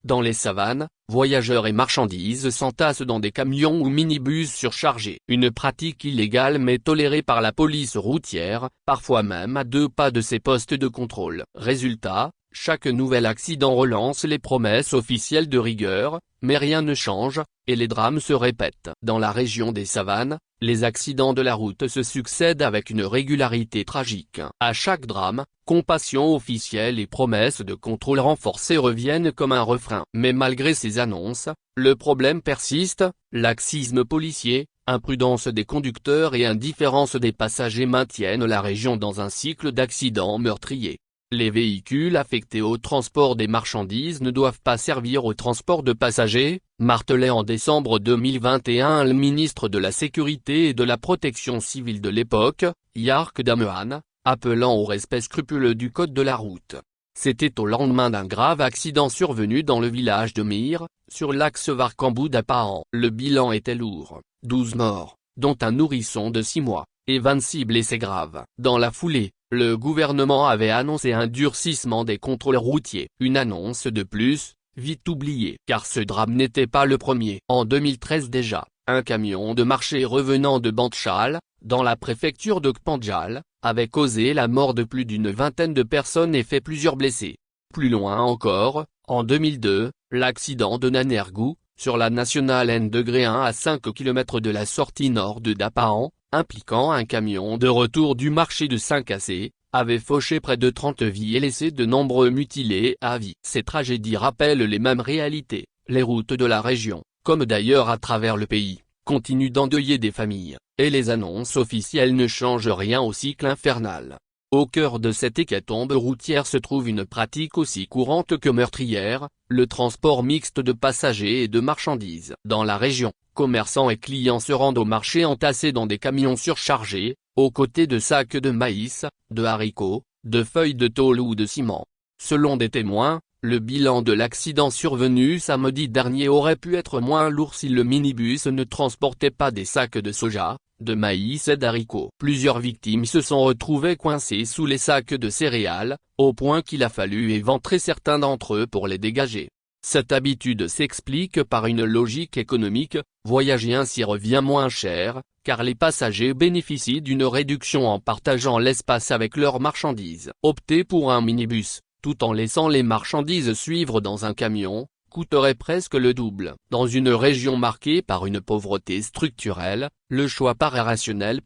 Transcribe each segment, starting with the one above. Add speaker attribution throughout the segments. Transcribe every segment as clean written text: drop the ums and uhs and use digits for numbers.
Speaker 1: Dans les savanes, voyageurs et marchandises s'entassent dans des camions ou minibus surchargés. Une pratique illégale mais tolérée par la police routière, parfois même à 2 pas de ces postes de contrôle. Résultat, chaque nouvel accident relance les promesses officielles de rigueur, mais rien ne change, et les drames se répètent. Dans la région des savanes, les accidents de la route se succèdent avec une régularité tragique. À chaque drame, compassion officielle et promesses de contrôle renforcés reviennent comme un refrain. Mais malgré ces annonces, le problème persiste, laxisme policier, imprudence des conducteurs et indifférence des passagers maintiennent la région dans un cycle d'accidents meurtriers. Les véhicules affectés au transport des marchandises ne doivent pas servir au transport de passagers, martelait en décembre 2021 le ministre de la Sécurité et de la Protection civile de l'époque, Yark Damehan, appelant au respect scrupuleux du code de la route. C'était au lendemain d'un grave accident survenu dans le village de Mir, sur l'axe Varkambou-Dapahan. Le bilan était lourd, 12 morts, dont un nourrisson de 6 mois, et 26 blessés graves. Dans la foulée, le gouvernement avait annoncé un durcissement des contrôles routiers. Une annonce de plus, vite oubliée. Car ce drame n'était pas le premier. En 2013 déjà, un camion de marché revenant de Bandchal, dans la préfecture de Kpanjal, avait causé la mort de plus d'une vingtaine de personnes et fait plusieurs blessés. Plus loin encore, en 2002, l'accident de Nanergou, sur la nationale N-1 à 5 km de la sortie nord de Dapahan, impliquant un camion de retour du marché de 5AC, avait fauché près de 30 vies et laissé de nombreux mutilés à vie. Ces tragédies rappellent les mêmes réalités. Les routes de la région, comme d'ailleurs à travers le pays, continuent d'endeuiller des familles, et les annonces officielles ne changent rien au cycle infernal. Au cœur de cette hécatombe routière se trouve une pratique aussi courante que meurtrière, le transport mixte de passagers et de marchandises. Dans la région, commerçants et clients se rendent au marché entassés dans des camions surchargés, aux côtés de sacs de maïs, de haricots, de feuilles de tôle ou de ciment. Selon des témoins, le bilan de l'accident survenu samedi dernier aurait pu être moins lourd si le minibus ne transportait pas des sacs de soja, de maïs et d'haricots. Plusieurs victimes se sont retrouvées coincées sous les sacs de céréales, au point qu'il a fallu éventrer certains d'entre eux pour les dégager. Cette habitude s'explique par une logique économique, voyager ainsi revient moins cher, car les passagers bénéficient d'une réduction en partageant l'espace avec leurs marchandises. Opter pour un minibus, tout en laissant les marchandises suivre dans un camion, coûterait presque le double. Dans une région marquée par une pauvreté structurelle, le choix paraît rationnel.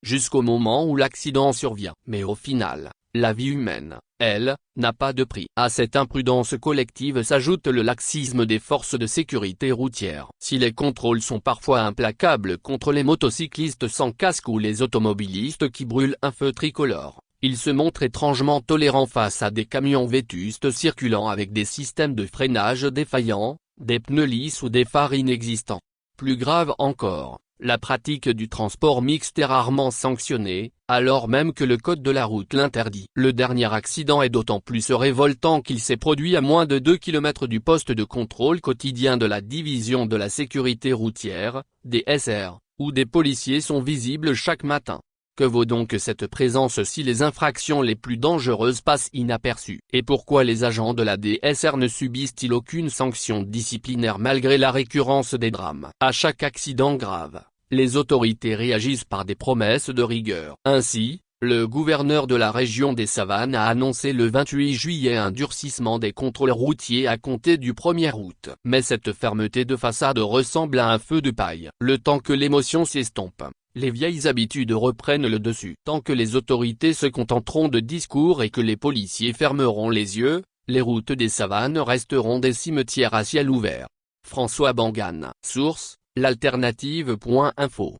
Speaker 1: Jusqu'au moment où l'accident survient. Mais au final, la vie humaine, elle, n'a pas de prix. À cette imprudence collective s'ajoute le laxisme des forces de sécurité routière. Si les contrôles sont parfois implacables contre les motocyclistes sans casque ou les automobilistes qui brûlent un feu tricolore, ils se montrent étrangement tolérants face à des camions vétustes circulant avec des systèmes de freinage défaillants, des pneus lisses ou des phares inexistants. Plus grave encore, la pratique du transport mixte est rarement sanctionnée, alors même que le code de la route l'interdit. Le dernier accident est d'autant plus révoltant qu'il s'est produit à moins de 2 km du poste de contrôle quotidien de la division de la sécurité routière, DSR, où des policiers sont visibles chaque matin. Que vaut donc cette présence si les infractions les plus dangereuses passent inaperçues? Et pourquoi les agents de la DSR ne subissent-ils aucune sanction disciplinaire malgré la récurrence des drames? À chaque accident grave, les autorités réagissent par des promesses de rigueur. Ainsi, le gouverneur de la région des Savanes a annoncé le 28 juillet un durcissement des contrôles routiers à compter du 1er août. Mais cette fermeté de façade ressemble à un feu de paille. Le temps que l'émotion s'estompe, les vieilles habitudes reprennent le dessus. Tant que les autorités se contenteront de discours et que les policiers fermeront les yeux, les routes des savanes resteront des cimetières à ciel ouvert. François Bangan. Source, l'alternative.info